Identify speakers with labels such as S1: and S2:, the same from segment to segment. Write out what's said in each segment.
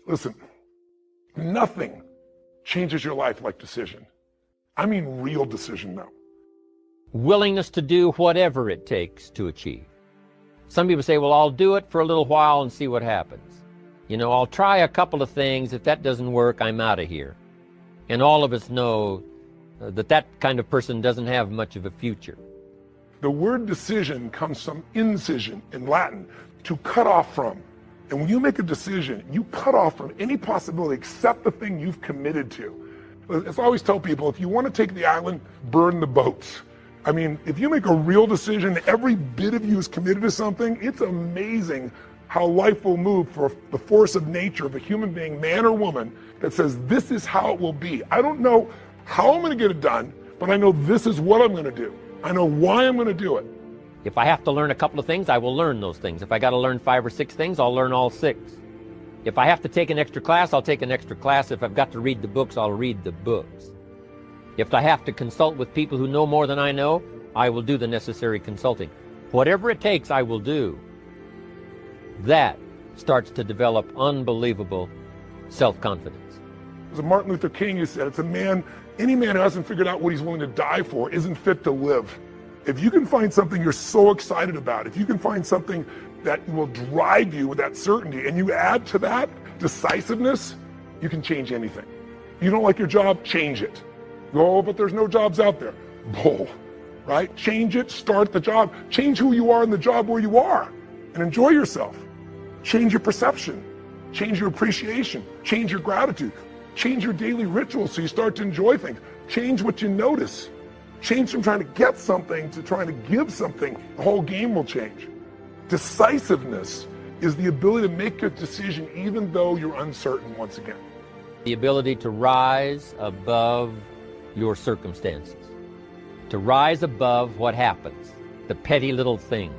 S1: Listen, nothing changes your life like decision. I mean real decision though.
S2: Willingness to do whatever it takes to achieve. Some people say, well, I'll do it for a little while and see what happens. You know, I'll try a couple of things. If that doesn't work, I'm out of here. And all of us know that kind of person doesn't have much of a future.
S1: The word decision comes from incision in Latin, to cut off from. And when you make a decision, you cut off from any possibility except the thing you've committed to. As I always tell people, if you want to take the island, burn the boats. I mean, if you make a real decision, every bit of you is committed to something, it's amazing how life will move for the force of nature of a human being, man or woman, that says, this is how it will be. I don't know how I'm going to get it done, but I know this is what I'm going to do. I know why I'm going to do it.
S2: If I have to learn a couple of things, I will learn those things. If I got to learn 5 or 6 things, I'll learn all 6. If I have to take an extra class, I'll take an extra class. If I've got to read the books, I'll read the books. If I have to consult with people who know more than I know, I will do the necessary consulting. Whatever it takes, I will do. That starts to develop unbelievable self-confidence.
S1: As Martin Luther King, who said, it's any man who hasn't figured out what he's willing to die for isn't fit to live. If you can find something you're so excited about, if you can find something that will drive you with that certainty, and you add to that decisiveness, you can change anything. You don't like your job, change it. Oh, but there's no jobs out there. Bull, right? Change it, start the job, change who you are in the job where you are, and enjoy yourself. Change your perception, change your appreciation, change your gratitude, change your daily rituals so you start to enjoy things. Change what you notice. Change from trying to get something to trying to give something. The whole game will change. Decisiveness is the ability to make a decision even though you're uncertain once again.
S2: The ability to rise above your circumstances, to rise above what happens, the petty little things,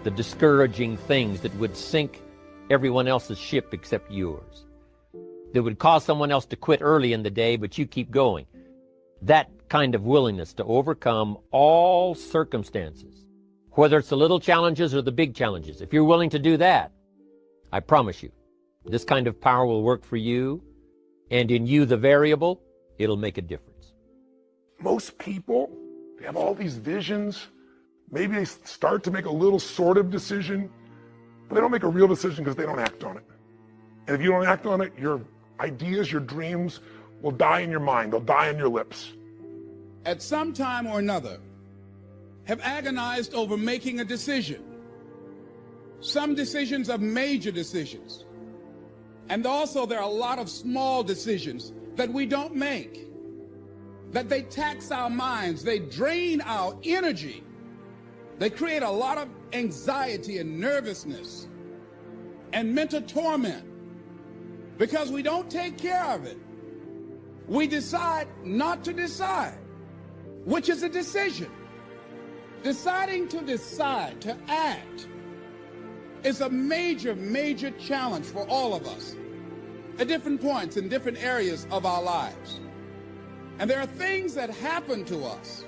S2: the discouraging things that would sink everyone else's ship except yours, that would cause someone else to quit early in the day, but you keep going. That kind of willingness to overcome all circumstances, whether it's the little challenges or the big challenges. If you're willing to do that, I promise you, this kind of power will work for you, and in you, the variable, it'll make a difference.
S1: Most people, they have all these visions. Maybe they start to make a little sort of decision, but they don't make a real decision because they don't act on it. And if you don't act on it, your ideas, your dreams will die in your mind. They'll die on your lips.
S3: At some time or another, have agonized over making a decision. Some decisions are major decisions. And also there are a lot of small decisions that we don't make, that they tax our minds, they drain our energy, they create a lot of anxiety and nervousness and mental torment because we don't take care of it. We decide not to decide, which is a decision. Deciding to decide, to act, is a major, major challenge for all of us at different points in different areas of our lives. And there are things that happen to us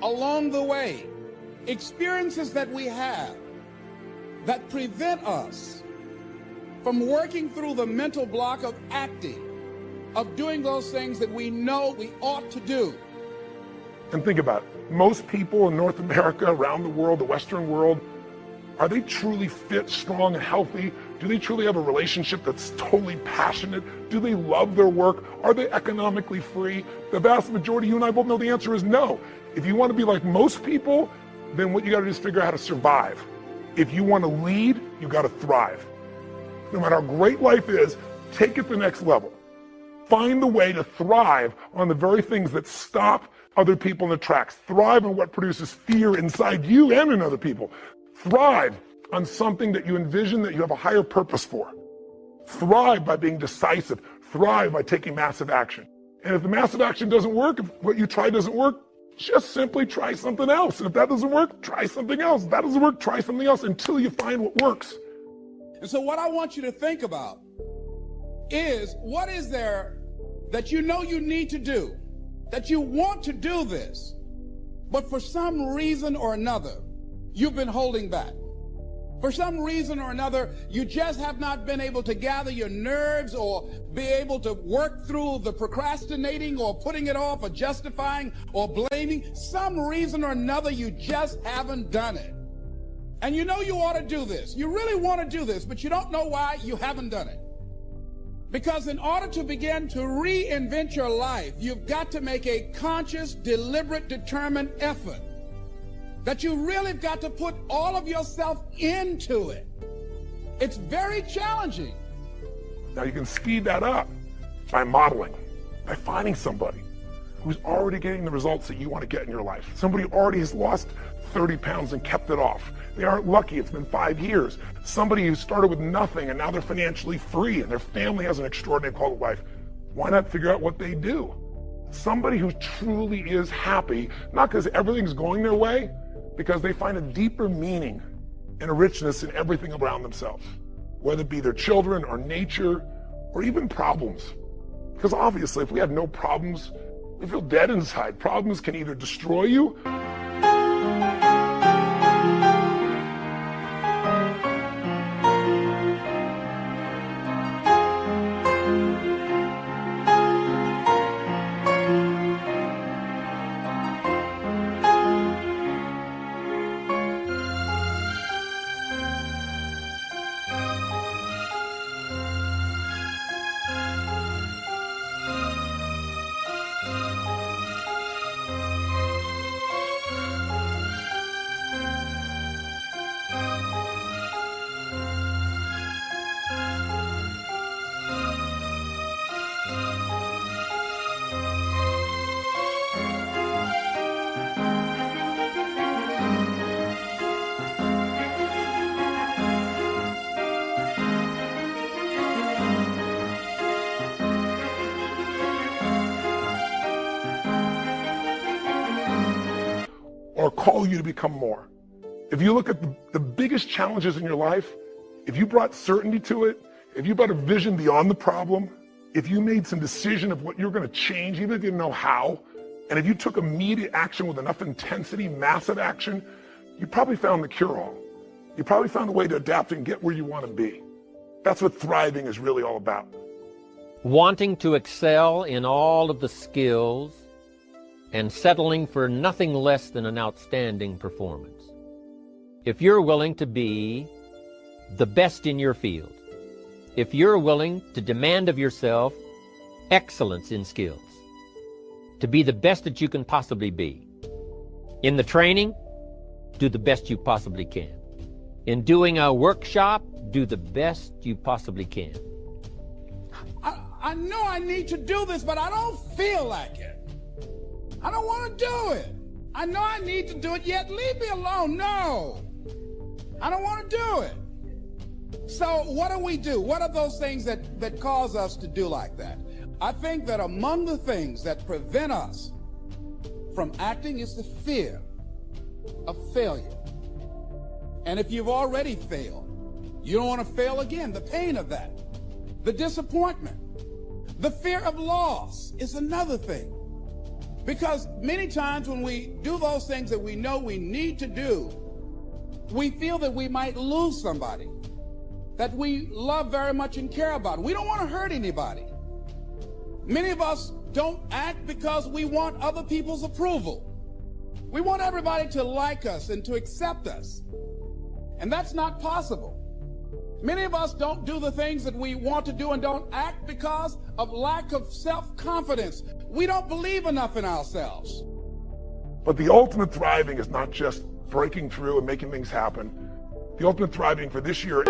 S3: along the way, experiences that we have that prevent us from working through the mental block of acting, of doing those things that we know we ought to do.
S1: And think about it. Most people in North America, around the world, the Western world, are they truly fit, strong, and healthy? Do they truly have a relationship that's totally passionate? Do they love their work? Are they economically free? The vast majority, you and I both know the answer is no. If you want to be like most people, then what you got to do is figure out how to survive. If you want to lead, you got to thrive. No matter how great life is, take it to the next level. Find the way to thrive on the very things that stop other people in the tracks. Thrive on what produces fear inside you and in other people. Thrive on something that you envision that you have a higher purpose for. Thrive by being decisive. Thrive by taking massive action. And if the massive action doesn't work, if what you try doesn't work, just simply try something else. And if that doesn't work, try something else. If that doesn't work, try something else until you find what works.
S3: And so what I want you to think about is, what is there that you know you need to do, that you want to do this, but for some reason or another, you've been holding back. For some reason or another, you just have not been able to gather your nerves or be able to work through the procrastinating or putting it off or justifying or blaming. Some reason or another, you just haven't done it. And you know you ought to do this. You really want to do this, but you don't know why you haven't done it. Because in order to begin to reinvent your life, you've got to make a conscious, deliberate, determined effort. That you really got to put all of yourself into it. It's very challenging.
S1: Now you can speed that up by modeling, by finding somebody who's already getting the results that you want to get in your life. Somebody who already has lost 30 pounds and kept it off. They aren't lucky, it's been 5 years. Somebody who started with nothing and now they're financially free and their family has an extraordinary quality of life. Why not figure out what they do? Somebody who truly is happy, not because everything's going their way, because they find a deeper meaning and a richness in everything around themselves, whether it be their children or nature or even problems. Because obviously, if we have no problems, we feel dead inside. Problems can either destroy you or call you to become more. If you look at the biggest challenges in your life, if you brought certainty to it, if you brought a vision beyond the problem, if you made some decision of what you're going to change, even if you didn't know how, and if you took immediate action with enough intensity, massive action, you probably found the cure-all. You probably found a way to adapt and get where you want to be. That's what thriving is really all about.
S2: Wanting to excel in all of the skills and settling for nothing less than an outstanding performance. If you're willing to be the best in your field, if you're willing to demand of yourself excellence in skills, to be the best that you can possibly be. In the training, do the best you possibly can. In doing a workshop, do the best you possibly can.
S3: I know I need to do this, but I don't feel like it. I don't want to do it. I know I need to do it, yet leave me alone. No, I don't want to do it. So what do we do? What are those things that cause us to do like that? I think that among the things that prevent us from acting is the fear of failure. And if you've already failed, you don't want to fail again. The pain of that, the disappointment, the fear of loss is another thing. Because many times when we do those things that we know we need to do, we feel that we might lose somebody that we love very much and care about. We don't want to hurt anybody. Many of us don't act because we want other people's approval. We want everybody to like us and to accept us. And that's not possible. Many of us don't do the things that we want to do and don't act because of lack of self-confidence. We don't believe enough in ourselves.
S1: But the ultimate thriving is not just breaking through and making things happen. The ultimate thriving for this year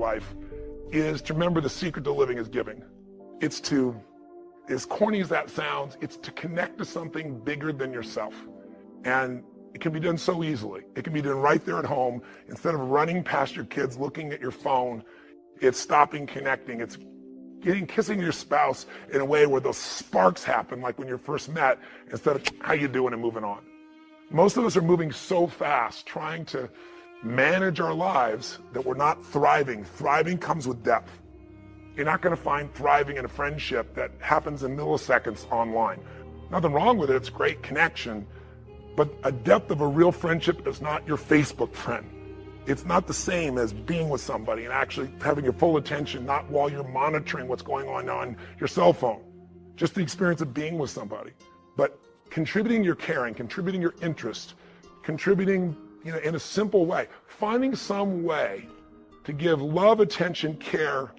S1: life is to remember the secret to living is giving. It's to, as corny as that sounds, it's to connect to something bigger than yourself. And it can be done so easily. It can be done right there at home. Instead of running past your kids, looking at your phone, it's stopping, connecting. It's kissing your spouse in a way where those sparks happen, like when you first met, instead of how you doing and moving on. Most of us are moving so fast, trying to manage our lives, that we're not thriving. Thriving comes with depth. You're not going to find thriving in a friendship that happens in milliseconds online. Nothing wrong with it. It's great connection. But a depth of a real friendship is not your Facebook friend. It's not the same as being with somebody and actually having your full attention, not while you're monitoring what's going on your cell phone. Just the experience of being with somebody. But contributing your caring, contributing your interest, contributing in a simple way, finding some way to give love, attention, care,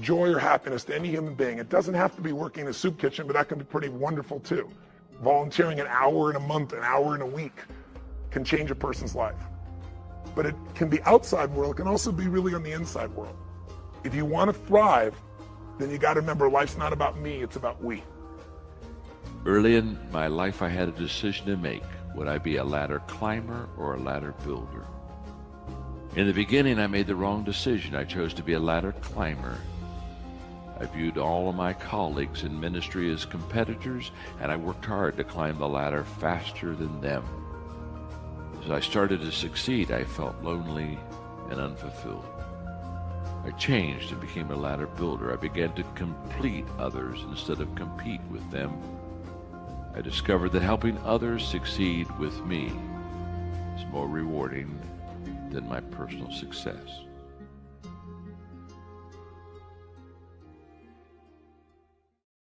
S1: joy, or happiness to any human being. It doesn't have to be working in a soup kitchen, but that can be pretty wonderful too. Volunteering an hour in a month, an hour in a week can change a person's life. But it can be outside world, it can also be really on the inside world. If you want to thrive, then you got to remember life's not about me, it's about we.
S4: Early in my life, I had a decision to make. Would I be a ladder climber or a ladder builder? In the beginning, I made the wrong decision. I chose to be a ladder climber. I viewed all of my colleagues in ministry as competitors, and I worked hard to climb the ladder faster than them. As I started to succeed, I felt lonely and unfulfilled. I changed and became a ladder builder. I began to complete others instead of compete with them. I discovered that helping others succeed with me is more rewarding than my personal success.